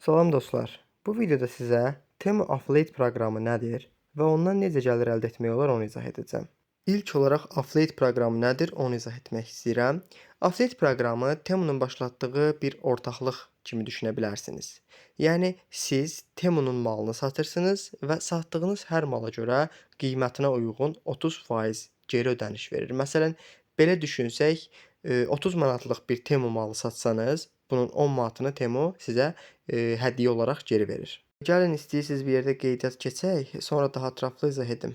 Salam dostlar. Bu videoda sizə Temu Affiliate proqramı nədir və ondan necə gəlir əldə etmək olar onu izah edəcəm. İlk olaraq Affiliate proqramı nədir onu izah etmək istəyirəm. Affiliate proqramı Temunun başlatdığı bir ortaqlıq kimi düşünə bilərsiniz. Yəni siz Temunun malını satırsınız və satdığınız hər mala görə qiymətinə uyğun 30% geri ödəniş verir. Məsələn, belə düşünsək, 30 manatlıq bir Temu malı satsanız, bunun 10 manatını Temu sizə hədiyyə olaraq geri verir. Gəlin istəyirsiniz bir yerdə qeydiyyat keçək, sonra daha ətraflı izah edim.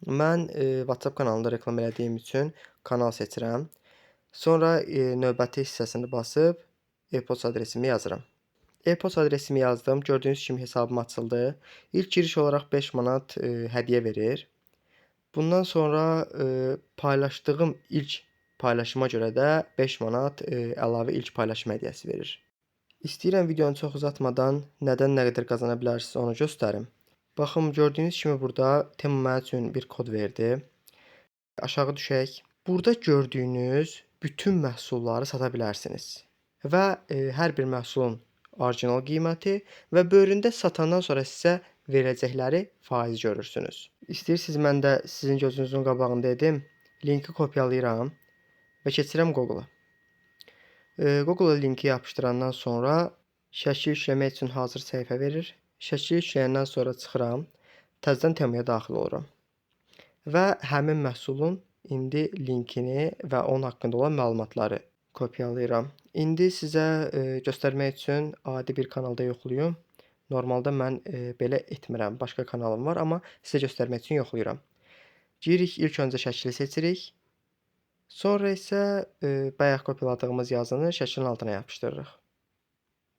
Mən WhatsApp kanalında reklam elədiyim üçün kanal seçirəm. Sonra növbəti hissəsini basıb e-poçt adresimi yazıram. E-poçt adresimi yazdım. Gördüyünüz kimi hesabım açıldı. İlk giriş olaraq 5 manat hədiyyə verir. Bundan sonra paylaşdığım ilk paylaşıma görə də 5 manat əlavə ilk paylaşım hədiyyəsi verir. İstəyirəm videonu çox uzatmadan nədən nə qədər qazana bilərsiniz onu göstərim. Baxın, gördüyünüz kimi burada Temu mənim üçün bir kod verdi. Aşağı düşək. Burada gördüyünüz bütün məhsulları sata bilərsiniz. Və hər bir məhsulun orijinal qiyməti və bölündə satandan sonra sizə verəcəkləri faiz görürsünüz. İstəyirsiniz mən də sizin gözünüzün qabağında edim. Linki kopyalayıram və keçirəm Google-a. Google-a linki yapışdırandan sonra şəkil yükləmək üçün hazır səhifə verir. Şəkil yükləyəndən sonra çıxıram, təzədən Temuya daxil oluram. Və həmin məhsulun indi linkini və onun haqqında olan məlumatları kopyalayıram. İndi sizə göstərmək üçün adi bir kanalda yoxlayım. Normalda mən belə etmirəm. Başqa kanalım var, amma sizə göstərmək üçün yoxlayıram. Girik, ilk öncə şəkili seçirik. Sonra isə bayaq kopyaladığımız yazını şəklin altına yapışdırırıq.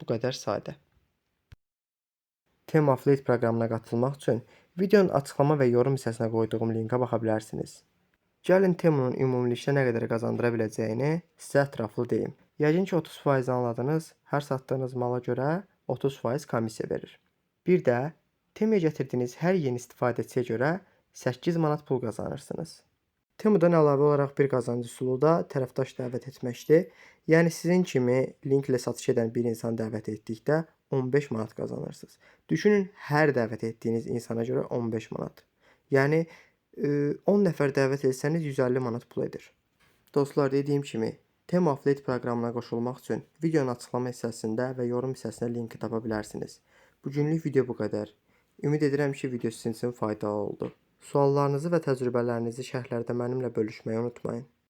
Bu qədər sadə. Temu Affiliate proqramına qatılmaq üçün videonun açıqlama və yorum hissəsinə qoyduğum linkə baxa bilərsiniz. Gəlin Temunun ümumilikdə nə qədər qazandıra biləcəyini sizə ətraflı deyim. Yəqin ki 30% anladınız. Hər satdığınız mala görə 30% komissiya verir. Bir də Temuya gətirdiyiniz hər yeni istifadəçiyə görə 8 manat pul qazanırsınız. Temudan əlavə olaraq bir qazancı üsulu da tərəfdaş dəvət etməkdir. Yəni sizin kimi linklə satış edən bir insan dəvət etdikdə 15 manat qazanırsınız. Düşünün, hər dəvət etdiyiniz insana görə 15 manat. Yəni 10 nəfər dəvət etsəniz 150 manat pul edir. Dostlar, dediyim kimi Temu Affiliate proqramına qoşulmaq üçün videonun açıqlama hissəsində və yorum hissəsində linki tapa bilərsiniz. Bugünlük video bu qədər. Ümid edirəm ki, video sizin üçün faydalı oldu. Suallarınızı və təcrübələrinizi şərhlərdə mənimlə bölüşməyi unutmayın.